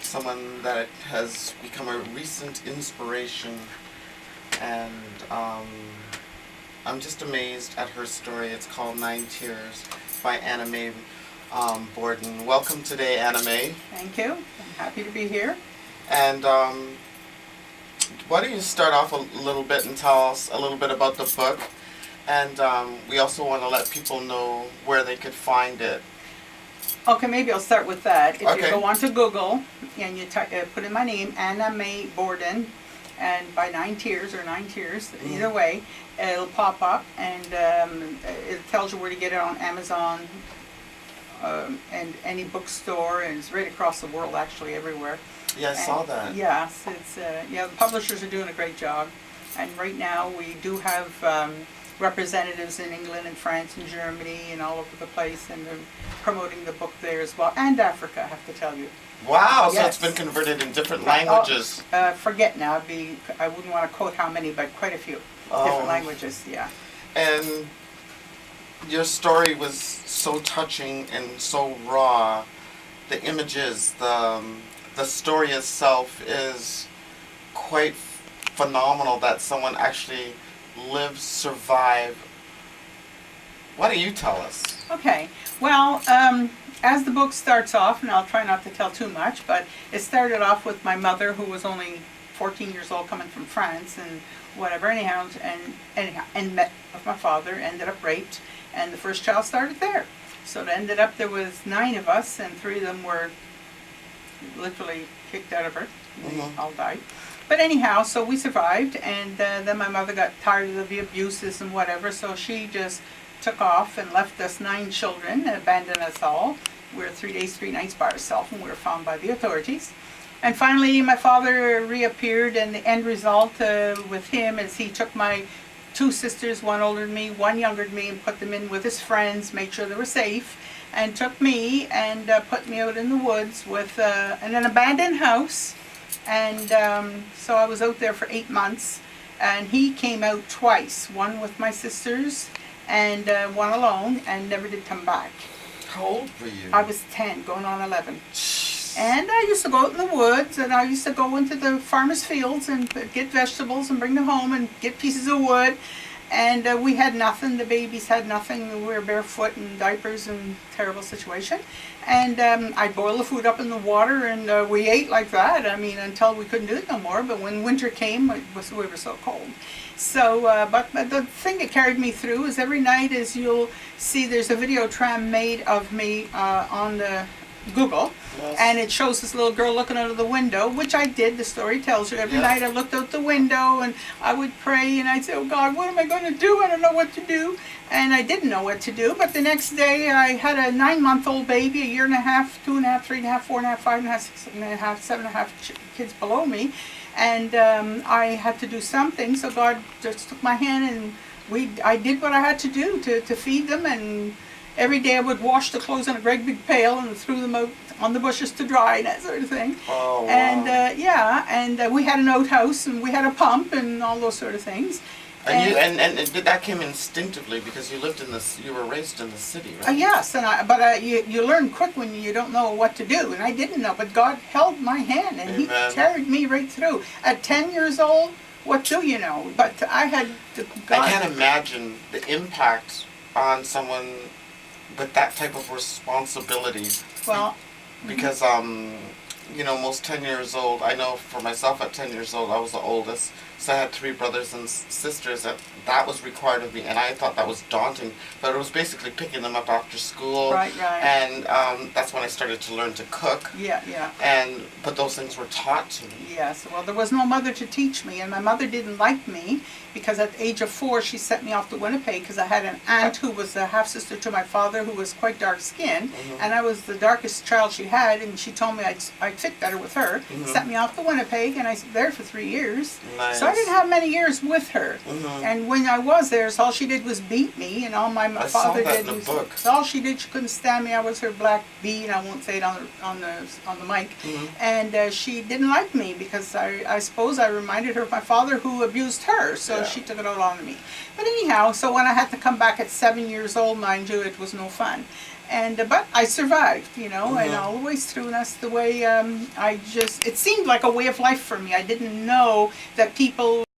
someone that has become a recent inspiration, and I'm just amazed at her story. It's called 9 Tears by Anna Mae Borden. Welcome today, Anna Mae. Thank you. I'm happy to be here. And why don't you start off a little bit and tell us a little bit about the book? And we also want to let people know where they could find it. Okay, maybe I'll start with that. If Okay. you go onto Google and you put in my name, Anna Mae Borden, and by 9 Tears or 9 Tears, either way, it'll pop up, and it tells you where to get it on Amazon and any bookstore, and it's right across the world, actually, everywhere. Yeah, I saw that. Yes, it's the publishers are doing a great job, and right now we do have representatives in England and France and Germany and all over the place, and they're promoting the book there as well, and Africa, I have to tell you. Wow, Yes. so it's been converted in different languages. Forget now, I wouldn't want to quote how many, but quite a few different languages, yeah. And your story was so touching and so raw. The images, the story itself is quite phenomenal that someone actually lived, survived. Why don't you tell us? Okay, well, as the book starts off, and I'll try not to tell too much, but it started off with my mother, who was only 14 years old, coming from France and whatever, anyhow, and met with my father, ended up raped, and the first child started there. So it ended up there was 9 of us, and 3 of them were literally kicked out of her. They all died. But anyhow, so we survived, and then my mother got tired of the abuses and whatever, so she just took off and left us 9 children and abandoned us all. We were 3 days, 3 nights by ourselves, and we were found by the authorities. And finally, my father reappeared, and the end result with him is he took my 2 sisters, 1 older than me, 1 younger than me, and put them in with his friends, made sure they were safe, and took me and put me out in the woods with in an abandoned house. And so I was out there for 8 months, and he came out twice, one with my sisters and one alone, and never did come back. How old were you? I was 10, going on 11. And I used to go out in the woods, and I used to go into the farmers' fields and get vegetables and bring them home and get pieces of wood. And we had nothing, the babies had nothing, we were barefoot and diapers and terrible situation. And I'd boil the food up in the water, and we ate like that, I mean, until we couldn't do it no more. But when winter came, we were so cold. So, but the thing that carried me through is every night, as you'll see, there's a video tram made of me on the Google. Yes. And it shows this little girl looking out of the window, which I did, the story tells you. Every night I looked out the window and I would pray, and I'd say, oh God, what am I going to do? I don't know what to do. And I didn't know what to do, but the next day I had a 9-month-old baby, a 1.5 years, 2.5, 3.5, 4.5, 5.5, 6.5, 7.5 kids below me. And I had to do something, so God just took my hand, and I did what I had to do to feed them. And every day I would wash the clothes in a great big pail and threw them out on the bushes to dry and that sort of thing. Oh, wow. And we had an outhouse, and we had a pump and all those sort of things. And that came instinctively because you were raised in the city, right? Yes, but you learn quick when you don't know what to do, and I didn't know, but God held my hand, and Amen. He carried me right through. At 10 years old, what do you know? But I had God. I can't imagine the impact on someone with that type of responsibility. Well, Because, most 10 years old, I know for myself at 10 years old, I was the oldest. So I had 3 brothers and sisters that was required of me, and I thought that was daunting. But it was basically picking them up after school. Right. And that's when I started to learn to cook. Yeah. But those things were taught to me. Yes, well, there was no mother to teach me, and my mother didn't like me because at the age of 4 she sent me off to Winnipeg because I had an aunt who was a half-sister to my father who was quite dark-skinned, and I was the darkest child she had, and she told me I'd fit better with her, sent me off to Winnipeg, and I was there for 3 years. Nice. So I didn't have many years with her, and when I was there, so all she did was beat me, and all my father did was, so all she did, she couldn't stand me. I was her black bee, and I won't say it on the mic, and she didn't like me because I suppose I reminded her of my father who abused her, so she took it all on me. But anyhow, so when I had to come back at 7 years old, mind you, it was no fun. And but I survived, and Mhm. all the way through. And that's the way it seemed like a way of life for me. I didn't know that people